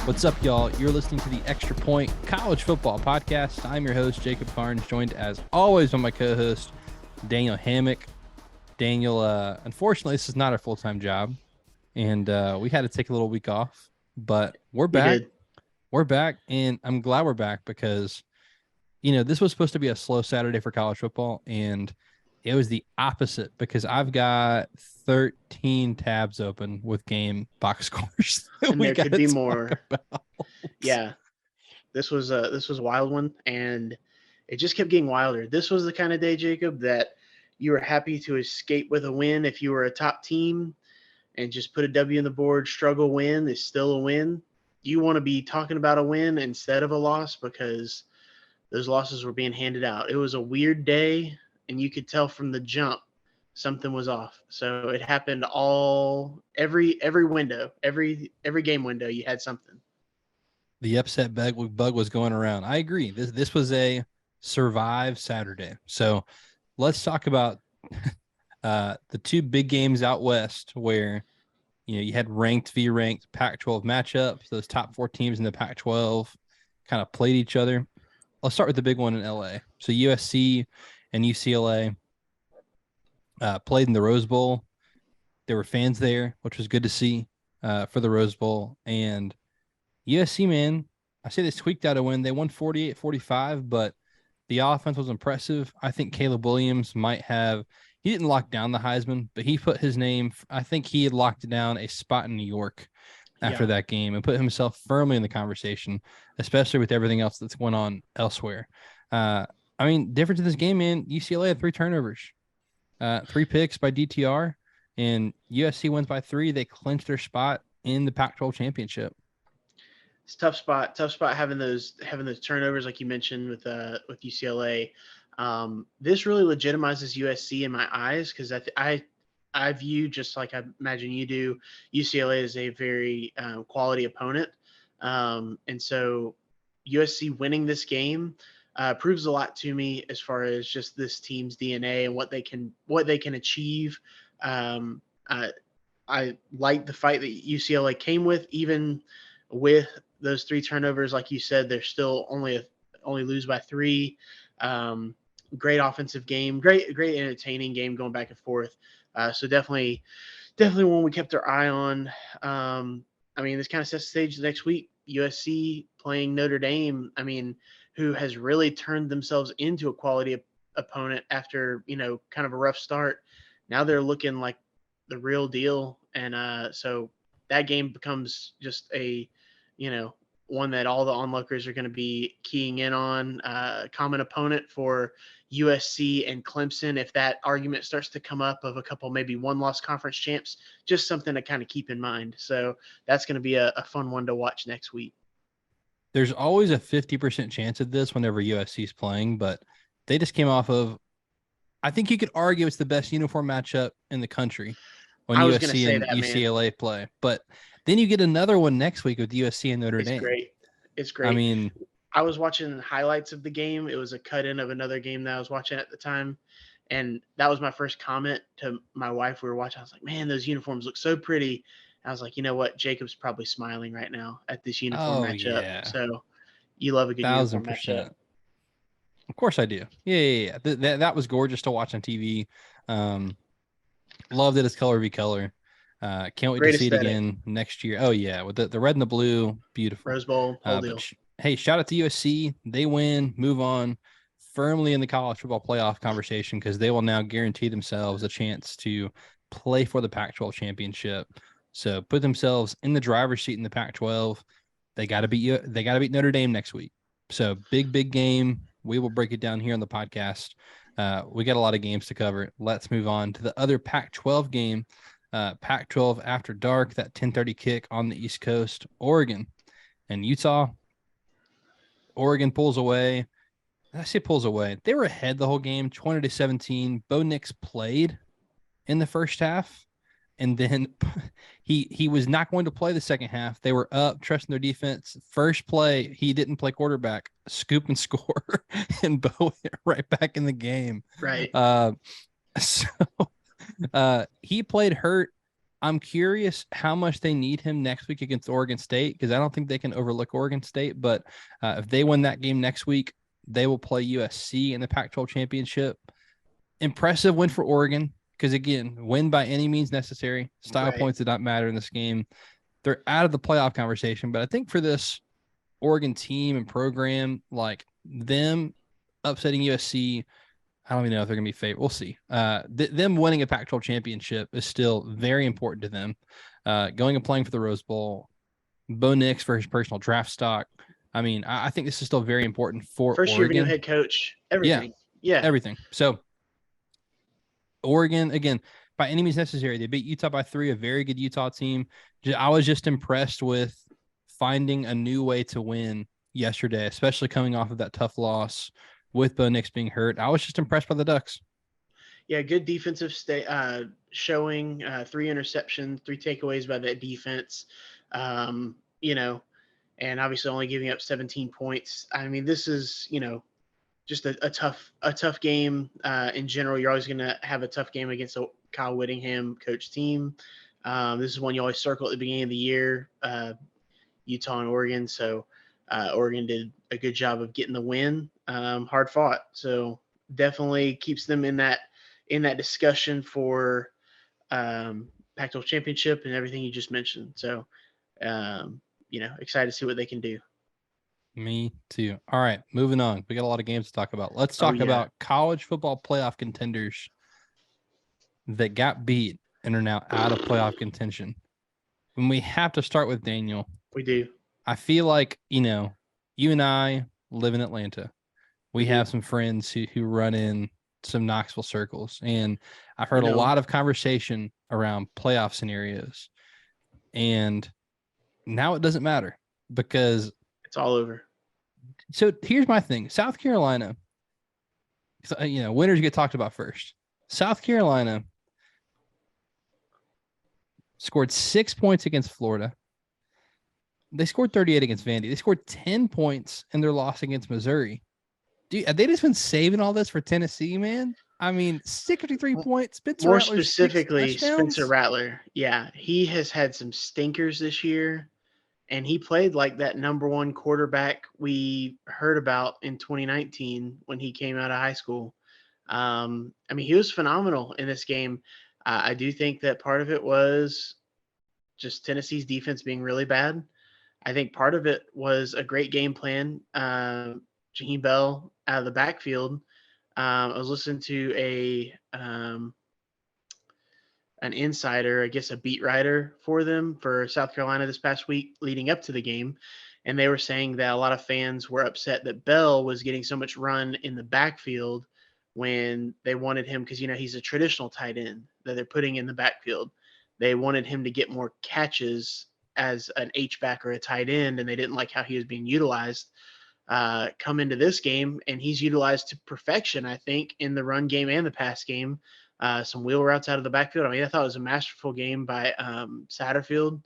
What's up, y'all? You're listening to the Extra Point College Football Podcast. I'm your host, Jacob Carnes, joined as always by my co-host, Daniel Hammock. Daniel, unfortunately, this is not our full-time job, and we had to take a little week off, but we're back. We're back, and I'm glad we're back because, this was supposed to be a slow Saturday for college football, and it was the opposite because I've got 13 tabs open with game box scores. And there could be more. Yeah, this was a wild one, and it just kept getting wilder. This was the kind of day, Jacob, that you were happy to escape with a win if you were a top team and just put a W on the board. Struggle win is still a win. You want to be talking about a win instead of a loss because those losses were being handed out. It was a weird day, and you could tell from the jump something was off. So it happened every window, every game window, you had something. The upset bug was going around. I agree. This was a survive Saturday. So let's talk about the two big games out west where you had ranked v ranked Pac-12 matchups. Those top four teams in the Pac-12 kind of played each other. Let's start with the big one in LA. So USC and UCLA played in the Rose Bowl. There were fans there, which was good to see for the Rose Bowl. And USC, man, I say they squeaked out a win. They won 48-45, but the offense was impressive. I think Caleb Williams he didn't lock down the Heisman, but he put his name, I think he had locked down a spot in New York after that game and put himself firmly in the conversation, especially with everything else that's going on elsewhere. Difference in this game, man, UCLA had 3 turnovers, 3 picks by DTR, and USC wins by 3. They clinched their spot in the Pac-12 championship. It's tough spot having those turnovers like you mentioned with UCLA. This really legitimizes USC in my eyes because I view, just like I imagine you do, UCLA as a very quality opponent, and so USC winning this game proves a lot to me as far as just this team's DNA and what they can achieve. I like the fight that UCLA came with, even with those 3 turnovers. Like you said, they're still only lose by 3. Great offensive game, great entertaining game going back and forth. So definitely one we kept our eye on. This kind of sets the stage next week. USC playing Notre Dame. Who has really turned themselves into a quality opponent after kind of a rough start. Now they're looking like the real deal, and so that game becomes just a one that all the onlookers are going to be keying in on. Common opponent for USC and Clemson, if that argument starts to come up of a couple maybe one-loss conference champs, just something to kind of keep in mind. So that's going to be a fun one to watch next week. There's always a 50% chance of this whenever USC is playing, but they just came off of, I think you could argue it's the best uniform matchup in the country when USC and UCLA play. But then you get another one next week with USC and Notre Dame. It's great. I was watching highlights of the game. It was a cut-in of another game that I was watching at the time, and that was my first comment to my wife. We were watching. I was like, man, those uniforms look so pretty. I was like, you know what? Jacob's probably smiling right now at this uniform matchup. Yeah. So you love a good 1000%. Uniform matchup. Of course I do. Yeah. That was gorgeous to watch on TV. Loved it as color v color. Can't wait to see it again next year. Oh, yeah. With the red and the blue, beautiful. Rose Bowl, whole deal. Hey, shout out to USC. They win, move on, firmly in the college football playoff conversation because they will now guarantee themselves a chance to play for the Pac-12 championship. So put themselves in the driver's seat in the Pac-12. They got to beat Notre Dame next week. So big game. We will break it down here on the podcast. We got a lot of games to cover. Let's move on to the other Pac-12 game. Pac-12 after dark, that 10:30 kick on the East Coast, Oregon and Utah. Oregon pulls away. I say pulls away. They were ahead the whole game, 20-17. Bo Nix played in the first half, and then he was not going to play the second half. They were up, trusting their defense. First play, he didn't play quarterback. Scoop and score, and Bo right back in the game. Right. So he played hurt. I'm curious how much they need him next week against Oregon State, because I don't think they can overlook Oregon State. But if they win that game next week, they will play USC in the Pac-12 championship. Impressive win for Oregon, because again, win by any means necessary. Style Right. points did not matter in this game. They're out of the playoff conversation, but I think for this Oregon team and program, like them upsetting USC, I don't even know if they're going to be favored. We'll see. Them winning a Pac-12 championship is still very important to them. Going and playing for the Rose Bowl, Bo Nix for his personal draft stock. I mean, I think this is still very important for First year of a new Oregon. head coach, Yeah, everything. Yeah. everything. So Oregon, again, by any means necessary, they beat Utah by 3, a very good Utah team. I was just impressed with finding a new way to win yesterday, especially coming off of that tough loss with Bo Nix being hurt. I was just impressed by the Ducks. Yeah, good defensive showing, 3 interceptions, 3 takeaways by that defense. You know, and obviously only giving up 17 points. I mean, this is, just a tough game in general. You're always going to have a tough game against a Kyle Whittingham coach team. This is one you always circle at the beginning of the year, Utah and Oregon. So Oregon did a good job of getting the win. Hard fought. So definitely keeps them in that discussion for Pac-12 championship and everything you just mentioned. So excited to see what they can do. Me too. All right, moving on. We got a lot of games to talk about. Let's Oh talk yeah, about college football playoff contenders that got beat and are now out of playoff contention. And we have to start with Daniel. we do. I feel like, you and I live in Atlanta. We We have do. some friends who run in some Knoxville circles, and I've heard You a know, lot of conversation around playoff scenarios. And now it doesn't matter because it's all over. so here's my thing. South Carolina, winners get talked about first. South Carolina scored 6 points against Florida. They scored 38 against Vandy. They scored 10 points in their loss against Missouri. Dude, have they just been saving all this for Tennessee, man? I mean, 63 points. Spencer More Rattler's 6 specifically, Spencer touchdowns. Rattler. Yeah, he has had some stinkers this year, and he played like that number one quarterback we heard about in 2019 when he came out of high school. I mean, he was phenomenal in this game. I do think that part of it was just Tennessee's defense being really bad. I think part of it was a great game plan. Jaheim Bell out of the backfield. I was listening to an insider, I guess a beat writer for them for South Carolina this past week leading up to the game. And they were saying that a lot of fans were upset that Bell was getting so much run in the backfield when they wanted him, because, he's a traditional tight end that they're putting in the backfield. They wanted him to get more catches as an H-back or a tight end, and they didn't like how he was being utilized come into this game. And he's utilized to perfection, I think, in the run game and the pass game. Some wheel routes out of the backfield. I mean, I thought it was a masterful game by Satterfield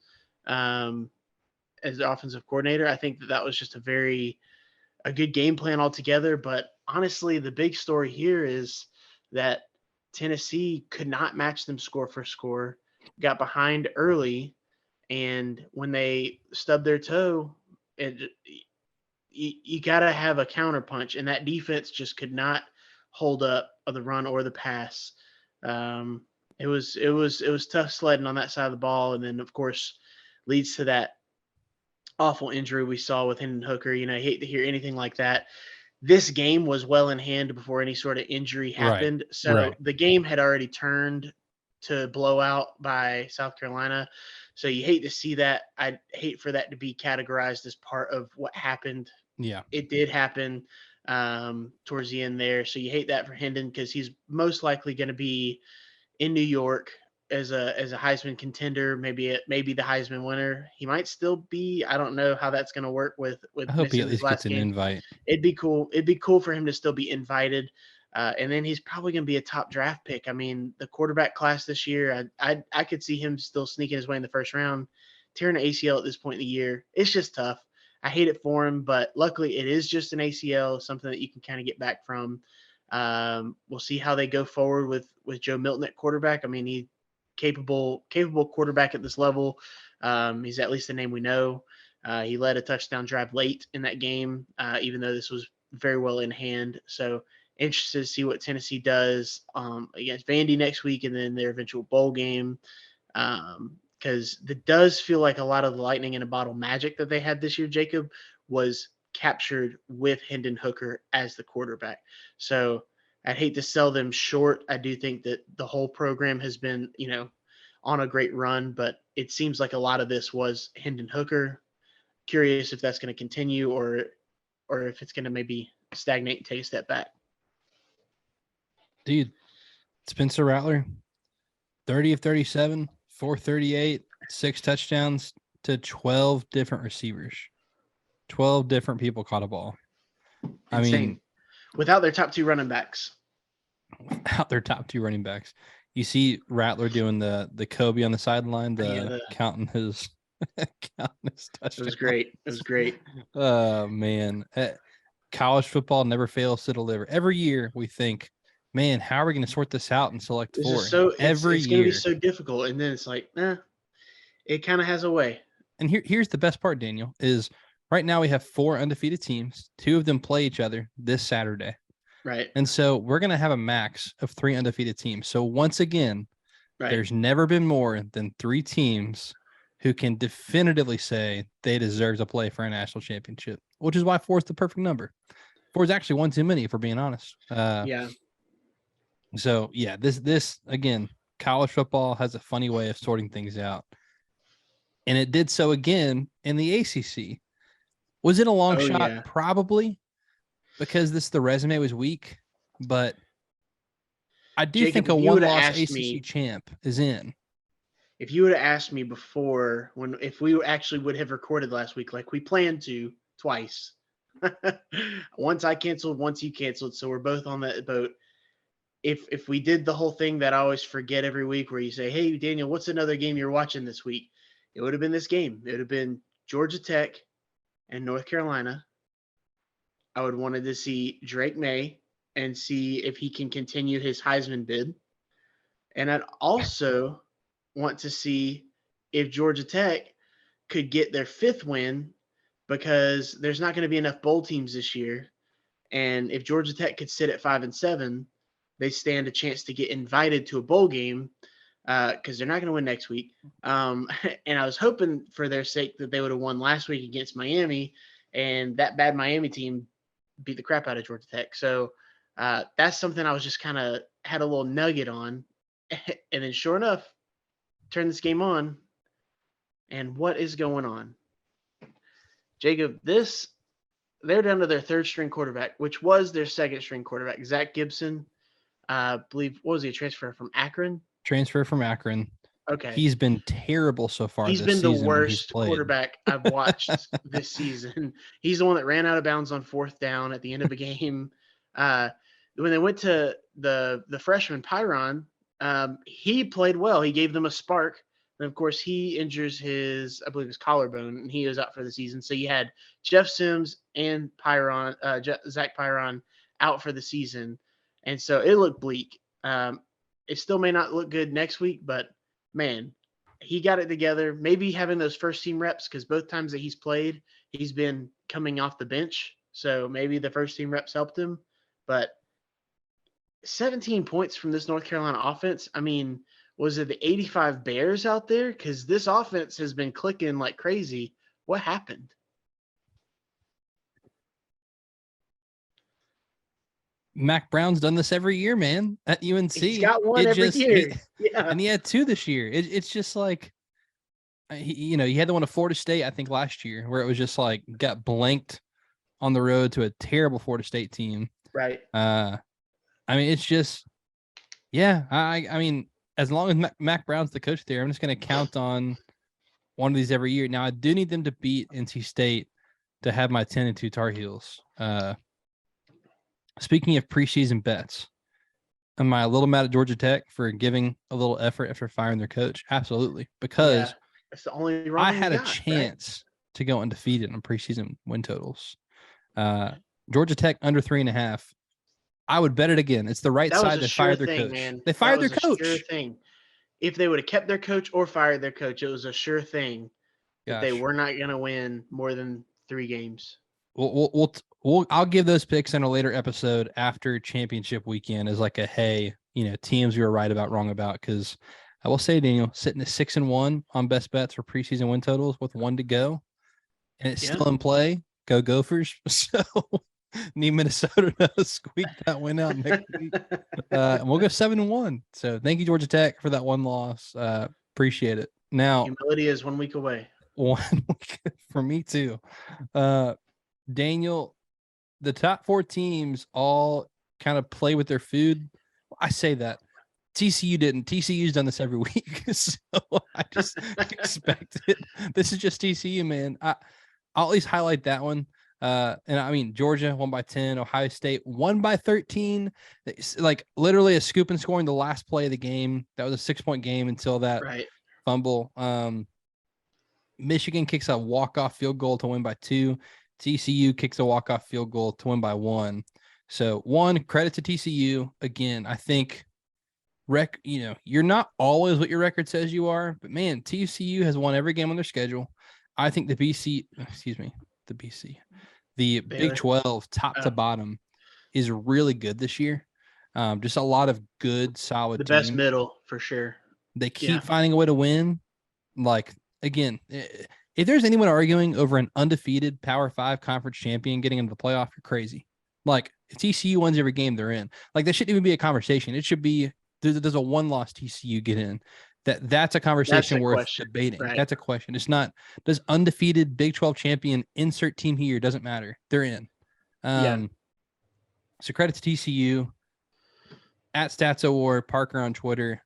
as the offensive coordinator. I think that was just a good game plan altogether. But honestly, the big story here is that Tennessee could not match them score for score, got behind early, and when they stubbed their toe, you got to have a counterpunch, and that defense just could not hold up of the run or the pass. It was tough sledding on that side of the ball, and then of course leads to that awful injury we saw with Hendon Hooker. I hate to hear anything like that. This game was well in hand before any sort of injury Right. happened, so Right. the game had already turned to blowout by South Carolina. So you hate to see that. I'd hate for that to be categorized as part of what happened. Yeah. It did happen towards the end there. So you hate that for Hendon because he's most likely going to be in New York as a Heisman contender, maybe the Heisman winner. He might still be. I don't know how that's going to work with I hope he missing at his least gets last an game. invite. It'd be cool. It'd be cool for him to still be invited. And then he's probably going to be a top draft pick. I mean, the quarterback class this year, I could see him still sneaking his way in the first round. Tearing an ACL at this point in the year, it's just tough. I hate it for him, but luckily it is just an ACL, something that you can kind of get back from. We'll see how they go forward with Joe Milton at quarterback. I mean, he capable quarterback at this level. He's at least a name we know. He led a touchdown drive late in that game, even though this was very well in hand. So interested to see what Tennessee does against Vandy next week, and then their eventual bowl game. Because it does feel like a lot of the lightning in a bottle magic that they had this year, Jacob, was captured with Hendon Hooker as the quarterback. So I'd hate to sell them short. I do think that the whole program has been, on a great run, but it seems like a lot of this was Hendon Hooker. Curious if that's going to continue or if it's going to maybe stagnate and take a step back. Dude, Spencer Rattler, 30 of 37, 438, 6 touchdowns to 12 different receivers. 12 different people caught a ball. Insane. I mean, without their top 2 running backs. You see Rattler doing the Kobe on the sideline, counting his touchdowns. It was great. Oh, man. College football never fails to deliver. Every year we think, man, how are we going to sort this out and select 4? It's going to be so difficult. And then it's like, it kind of has a way. And here's the best part, Daniel, is right now we have 4 undefeated teams. 2 of them play each other this Saturday. Right. And so we're going to have a max of 3 undefeated teams. So once again, there's never been more than 3 teams who can definitively say they deserve to play for a national championship, which is why 4 is the perfect number. 4 is actually one too many, if we're being honest. Yeah. So, yeah, this again, college football has a funny way of sorting things out. And it did so again in the ACC. Was it a long shot? Yeah. Probably, because the resume was weak. But I do think a one-loss ACC champ is in. If you would have asked me before, if we actually would have recorded last week, like we planned to twice, once I canceled, once you canceled, so we're both on that boat. If we did the whole thing that I always forget every week, where you say, "Hey, Daniel, what's another game you're watching this week?" It would have been this game. It would have been Georgia Tech and North Carolina. I would wanted to see Drake May and see if he can continue his Heisman bid. And I'd also want to see if Georgia Tech could get their 5th win, because there's not going to be enough bowl teams this year. And if Georgia Tech could sit at 5-7, they stand a chance to get invited to a bowl game, because they're not going to win next week. And I was hoping for their sake that they would have won last week against Miami, and that bad Miami team beat the crap out of Georgia Tech. So that's something I was just kind of had a little nugget on. And then sure enough, turn this game on, and what is going on? Jacob, they're down to their 3rd-string quarterback, which was their 2nd-string quarterback, Zach Gibson. I believe, what was he, a transfer from Akron? Transfer from Akron. Okay. He's been terrible so far. He's been the worst quarterback I've watched this season. He's the one that ran out of bounds on 4th down at the end of a game. When they went to the freshman Pyron, he played well. He gave them a spark. And of course, he injures his collarbone, and he was out for the season. So you had Jeff Sims and Zach Pyron out for the season. And so it looked bleak. It still may not look good next week, but man, he got it together. Maybe having those first team reps, because both times that he's played, he's been coming off the bench. So maybe the first team reps helped him. But 17 points from this North Carolina offense. I mean, was it the 85 Bears out there? Because this offense has been clicking like crazy. What happened? Mac Brown's done this every year, man, at UNC. He's got one every year. And he had 2 this year. It's just like, he had the one at Florida State, I think, last year, where it was just like got blanked on the road to a terrible Florida State team. Right. I mean, it's just, yeah. I mean, as long as Mac Brown's the coach there, I'm just going to count on one of these every year. Now, I do need them to beat NC State to have my 10-2 Tar Heels. Speaking of preseason bets, am I a little mad at Georgia Tech for giving a little effort after firing their coach? Absolutely, because that's the only I had a chance to go undefeated on preseason win totals. Georgia Tech under 3.5. I would bet it again. It's the right side to fire their coach. Man. They fired their coach. Sure thing. if they would have kept their coach or fired their coach, it was a sure thing that they Gosh, were not going to win more than 3 games. I'll give those picks in a later episode after championship weekend as like a, hey, teams we were right about, wrong about. Because I will say, Daniel, sitting at 6-1 on best bets for preseason win totals with 1 to go, and it's still in play. Go Gophers! So need Minnesota to squeak that win out next week, and we'll go 7-1. So thank you, Georgia Tech, for that 1 loss. Appreciate it. Now, humility is 1 week away. 1 week for me too. Daniel, the top 4 teams all kind of play with their food. I say that. TCU didn't. TCU's done this every week. So I just expect it. This is just TCU, man. I'll at least highlight that one. And I mean, Georgia won by 10, Ohio State won by 13. It's like literally a scoop and scoring the last play of the game. That was a 6-point game until that fumble. Michigan kicks a walk-off field goal to win by 2. TCU kicks a walk-off field goal to win by 1. So, credit to TCU. Again, I think you're not always what your record says you are, but man, TCU has won every game on their schedule. I think the Big 12 top to bottom is really good this year. Just a lot of good, solid teams. Best middle for sure. They keep finding a way to win. Like, again, if there's anyone arguing over an undefeated Power 5 conference champion getting into the playoff, you're crazy. Like, if TCU wins every game they're in, like, that shouldn't even be a conversation. It should be there's a 1-loss TCU get in. That's a conversation worth debating. Right. That's a question. It's not, does undefeated Big 12 champion insert team here? Doesn't matter. They're in. So credit to TCU. At Stats Award, Parker on Twitter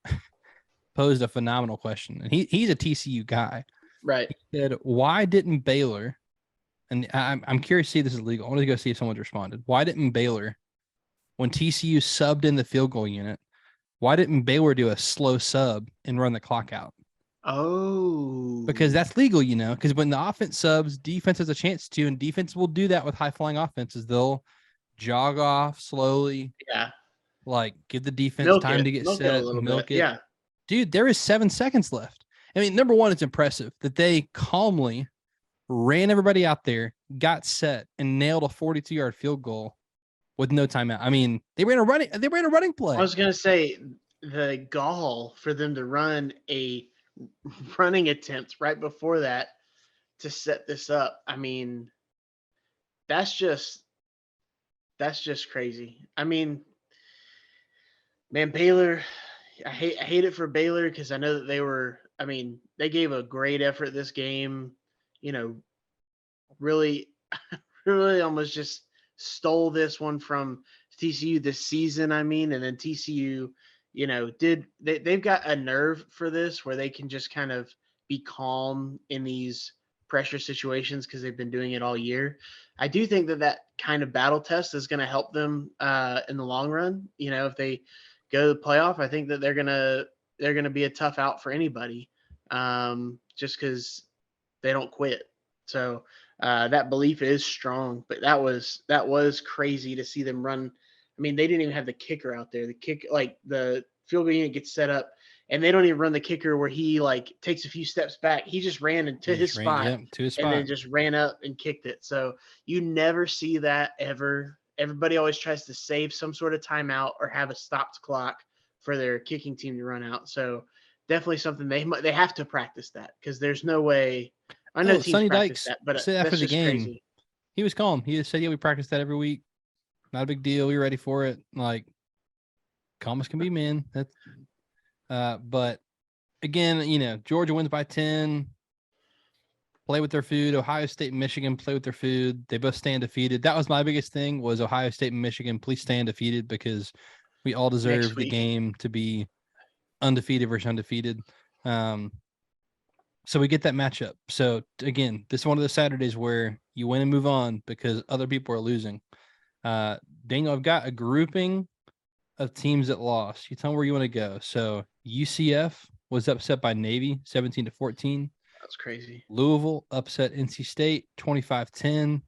posed a phenomenal question. And he's a TCU guy. Right. He said, why didn't Baylor, and I'm curious to see if this is legal. I want to go see if someone's responded. Why didn't Baylor, when TCU subbed in the field goal unit, why didn't Baylor do a slow sub and run the clock out? Oh. Because that's legal, because when the offense subs, defense has a chance to, and defense will do that with high-flying offenses. They'll jog off slowly. Yeah. Like, give the defense time to get set, milk it. Yeah. Dude, there is 7 seconds left. I mean, number one, it's impressive that they calmly ran everybody out there, got set, and nailed a 42-yard field goal with no timeout. I mean, they ran a running play. I was gonna say the gall for them to run a running attempt right before that to set this up. I mean, that's just crazy. I mean, man, Baylor, I hate it for Baylor because I know that they gave a great effort this game. Really, really almost just stole this one from TCU this season. And then TCU, they've got a nerve for this where they can just kind of be calm in these pressure situations because they've been doing it all year. I do think that kind of battle test is going to help them in the long run. If they go to the playoff, I think that they're gonna be a tough out for anybody, just because they don't quit. So that belief is strong. But that was crazy to see them run. I mean, they didn't even have the kicker out there. The kick, like the field goal unit gets set up, and they don't even run the kicker where he like takes a few steps back. He just ran into his spot, and then just ran up and kicked it. So you never see that ever. Everybody always tries to save some sort of timeout or have a stopped clock for their kicking team to run out. So definitely something they have to practice that because there's no way. I know teams Sonny practice Dykes that, but said after the game, crazy. He was calm. He just said, "Yeah, we practice that every week. Not a big deal. We're ready for it. Like, calm as can be, man." That's, but again, Georgia wins by 10. Play with their food. Ohio State and Michigan play with their food. They both stay undefeated. That was my biggest thing was Ohio State and Michigan. Please stay undefeated because we all deserve the game to be undefeated versus undefeated. So we get that matchup. So again, this is one of the Saturdays where you win and move on because other people are losing. Daniel, I've got a grouping of teams that lost. You tell me where you want to go. So UCF was upset by Navy 17-14. That's crazy. Louisville upset NC State 25-10.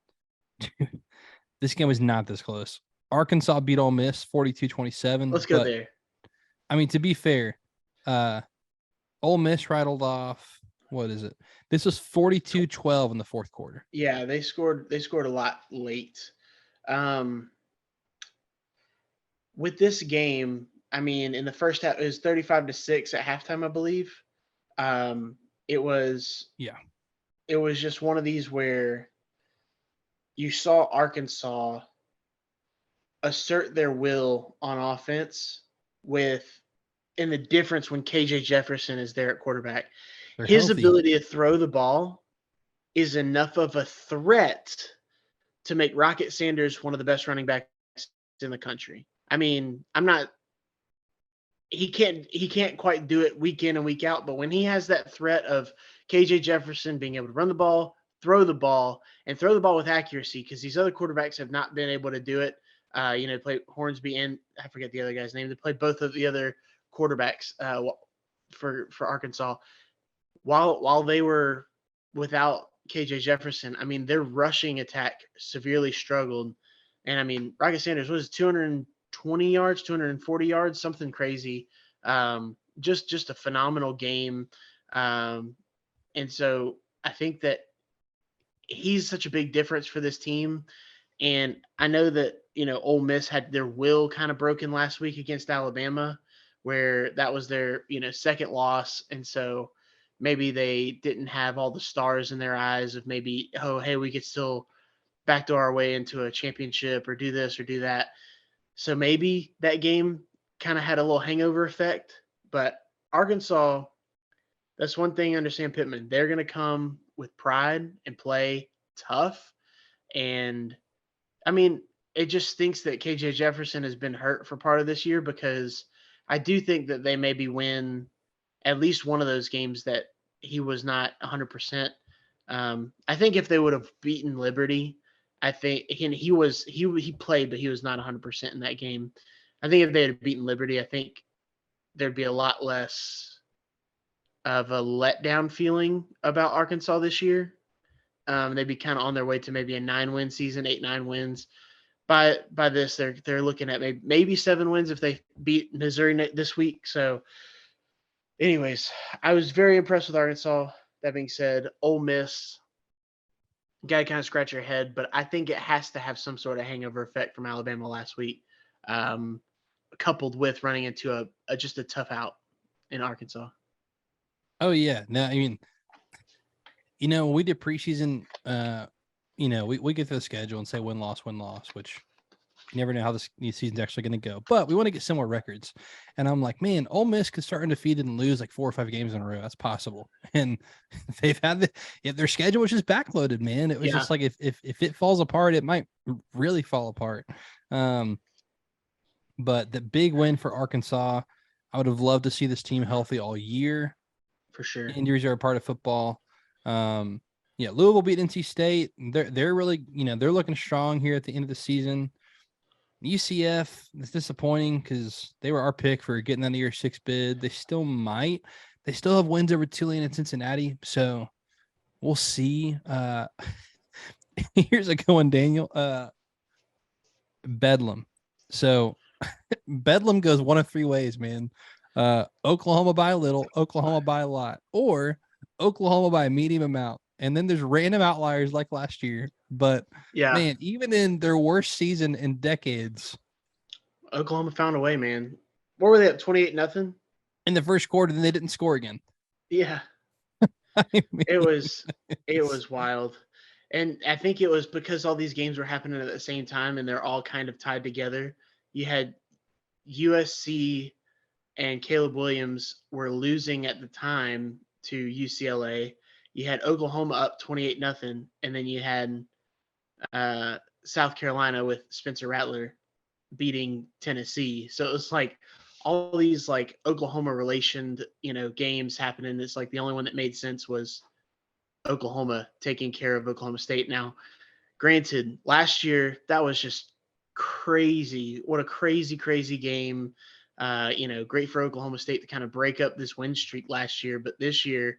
This game was not this close. Arkansas beat Ole Miss 42-27. Let's go there. I mean, to be fair, Ole Miss rattled off. What is it? This was 42-12 in the fourth quarter. Yeah, they scored. They scored a lot late. Um, with this game, I mean, in the first half, it was 35-6 at halftime, I believe. Um, it was Yeah. it was just one of these where you saw Arkansas assert their will on offense with and the difference when KJ Jefferson is there at quarterback. They're His healthy. ability to throw the ball is enough of a threat to make Rocket Sanders one of the best running backs in the country. I mean, I'm not he can't quite do it week in and week out, but when he has that threat of KJ Jefferson being able to run the ball, and throw the ball with accuracy, because these other quarterbacks have not been able to do it. Play Hornsby and I forget the other guy's name. They played both of the other quarterbacks for Arkansas while they were without KJ Jefferson. I mean, their rushing attack severely struggled, and I mean, Rocket Sanders was 220 yards, 240 yards, something crazy. Just a phenomenal game, and so I think that he's such a big difference for this team. And I know that, Ole Miss had their will kind of broken last week against Alabama, where that was their, second loss. And so maybe they didn't have all the stars in their eyes of maybe, oh, hey, we could still backdoor our way into a championship or do this or do that. So maybe that game kind of had a little hangover effect. But Arkansas, that's one thing under Sam Pittman. They're going to come with pride and play tough. And I mean, it just stinks that KJ Jefferson has been hurt for part of this year, because I do think that they maybe win at least one of those games that he was not 100%. I think if they would have beaten Liberty, I think he played, but he was not 100% in that game. I think if they had beaten Liberty, I think there'd be a lot less of a letdown feeling about Arkansas this year. They'd be kind of on their way to maybe a 9-win season, 8-9 wins. By this, they're looking at maybe 7 wins if they beat Missouri this week. So, anyways, I was very impressed with Arkansas. That being said, Ole Miss, got to kind of scratch your head, but I think it has to have some sort of hangover effect from Alabama last week, um, coupled with running into just a tough out in Arkansas. Oh yeah. Now, I mean, we did preseason. We get to the schedule and say win loss, which you never know how this season's actually going to go. But we want to get similar records. And I'm like, man, Ole Miss could start undefeated and lose like 4 or 5 games in a row. That's possible. And they've had their schedule was just backloaded, man. It was just like if it falls apart, it might really fall apart. But the big win for Arkansas, I would have loved to see this team healthy all year. For sure. Injuries are a part of football. Louisville beat NC State. They're really, they're looking strong here at the end of the season. UCF is disappointing because they were our pick for getting on the year 6 bid. They still might. They still have wins over Tulane and Cincinnati. So we'll see. Here's a good one, Daniel. Bedlam. So Bedlam goes one of 3 ways, man. Oklahoma by a little, Oklahoma by a lot, or Oklahoma by a medium amount. And then there's random outliers like last year. But man, even in their worst season in decades, Oklahoma found a way, man. What were they at, 28-0? In the first quarter, then they didn't score again. Yeah. I mean, it was wild. And I think it was because all these games were happening at the same time and they're all kind of tied together. You had USC and Caleb Williams were losing at the time to UCLA. You had Oklahoma up 28-0, and then you had South Carolina with Spencer Rattler beating Tennessee. So it was like all these like Oklahoma relationed, games happening. It's like the only one that made sense was Oklahoma taking care of Oklahoma State. Now, granted, last year that was just crazy. What a crazy, crazy game. Great for Oklahoma State to kind of break up this win streak last year, but this year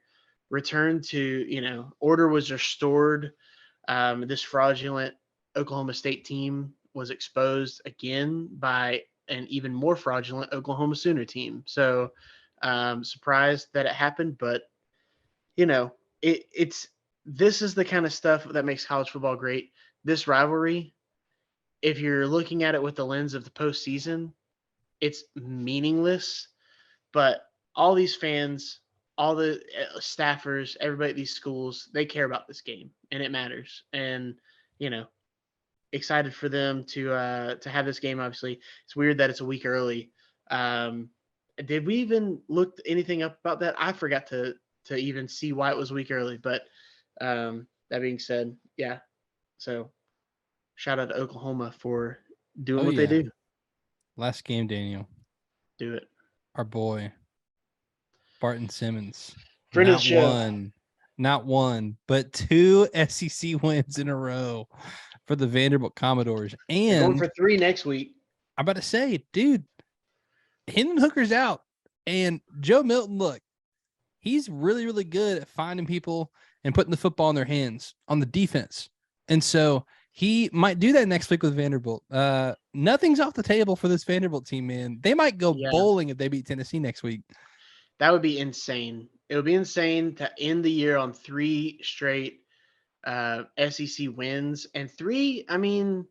returned to, order was restored. This fraudulent Oklahoma State team was exposed again by an even more fraudulent Oklahoma Sooner team. So Surprised that it happened, but you know, it's this is the kind of stuff that makes college football great. This rivalry, if you're looking at it with the lens of the postseason, it's meaningless. But all these fans, all the staffers, everybody at these schools, they care about this game and it matters. And you know, excited for them to have this game. Obviously, it's weird that it's a week early. Did we even look anything up about that? I forgot to even see why it was a week early. But that being said, yeah. So shout out to Oklahoma for doing what they do. Last game, Daniel. Do it. Our boy, Barton Simmons. Friend of the show. Not one, but 2 SEC wins in a row for the Vanderbilt Commodores. And they're going for 3 next week. I'm about to say, dude, Hendon Hooker's out. And Joe Milton, look, he's really, really good at finding people and putting the football in their hands on the defense. And so he might do that next week with Vanderbilt. Nothing's off the table for this Vanderbilt team, man. They might go bowling if they beat Tennessee next week. That would be insane. It would be insane to end the year on 3 straight SEC wins. And 3, I mean,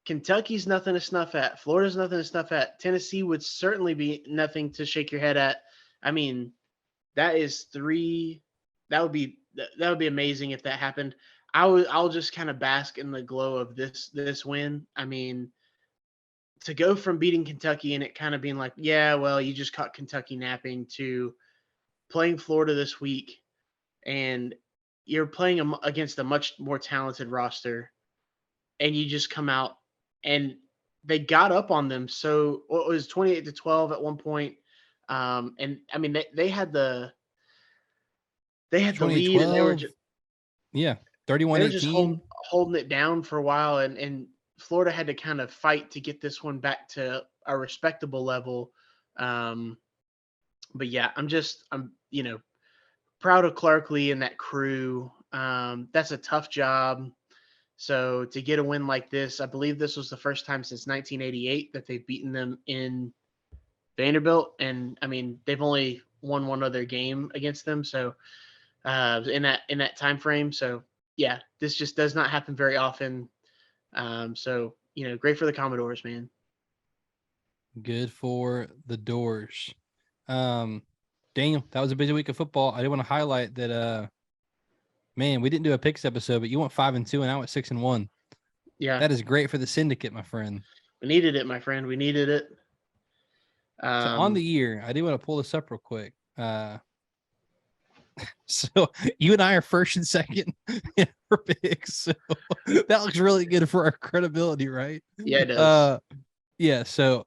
Kentucky's nothing to snuff at. Florida's nothing to snuff at. Tennessee would certainly be nothing to shake your head at. I mean, that is 3. That would be amazing if that happened. I'll just kind of bask in the glow of this win. I mean, to go from beating Kentucky and it kind of being like, yeah, well, you just caught Kentucky napping, to playing Florida this week, and you're playing against a much more talented roster, and you just come out and they got up on them. So it was 28-12 at one point. And I mean, they had the lead, and they were just 31-18. Just holding it down for a while, and Florida had to kind of fight to get this one back to a respectable level. But yeah, I'm proud of Clark Lee and that crew. That's a tough job. So to get a win like this, I believe this was the first time since 1988 that they've beaten them in Vanderbilt. And I mean, they've only won one other game against them. So in that time frame. So yeah, this just does not happen very often. So, great for the Commodores, man. Good for the Doors. Daniel, that was a busy week of football. I did want to highlight that, man, we didn't do a picks episode, but you went 5-2 and I went 6-1. Yeah. That is great for the syndicate, my friend. We needed it, my friend. We needed it. So on the year, I do want to pull this up real quick. So you and I are first and second for picks. So that looks really good for our credibility, right? Yeah, it does. Yeah. So,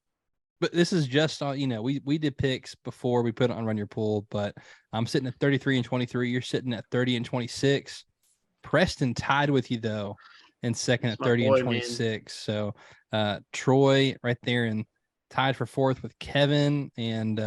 but this is just on, we did picks before we put it on Run Your Pool, but I'm sitting at 33-23. You're sitting at 30-26. Preston tied with you though, and second at 30-26. So, Troy right there and tied for fourth with Kevin and,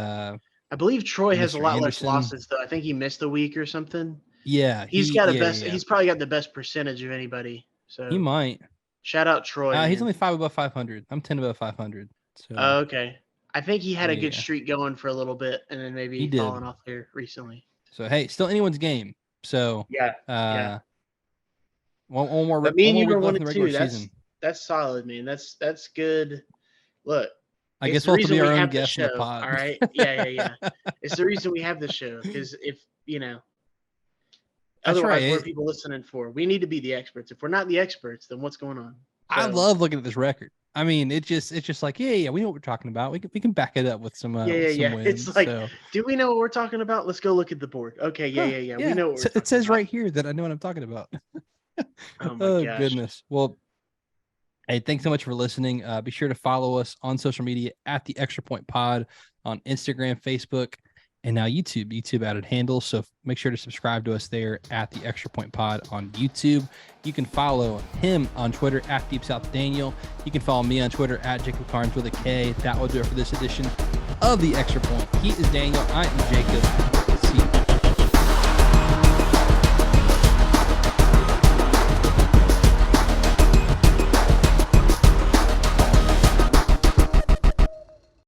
I believe Troy has a lot Anderson. less losses, though. I think he missed a week or something. Yeah. He's probably got the best percentage of anybody. So he might. Shout out Troy. He's only 5 above 500. I'm 10 above 500. So okay. I think he had a good streak going for a little bit, and then maybe fallen off there recently. So hey, still anyone's game. So yeah. One more. But me and you were 1-2. That's solid, man. That's good. Look. I guess we'll have to be our own guest in the pod. All right. Yeah. It's the reason we have the show, because if otherwise, what are people listening for? We need to be the experts. If we're not the experts, then what's going on? So, I love looking at this record. I mean, it's just like, we know what we're talking about. We can back it up with some some wins. It's like, do we know what we're talking about? Let's go look at the board. Okay, yeah. We know what it says right here that I know what I'm talking about. Oh my gosh. Goodness. Well, hey, thanks so much for listening. Be sure to follow us on social media at the Extra Point Pod on Instagram, Facebook, and now YouTube. YouTube added handles, so make sure to subscribe to us there at the Extra Point Pod on YouTube. You can follow him on Twitter at Deep South Daniel. You can follow me on Twitter at Jacob Carnes with a K. That will do it for this edition of the Extra Point. He is Daniel. I am Jacob.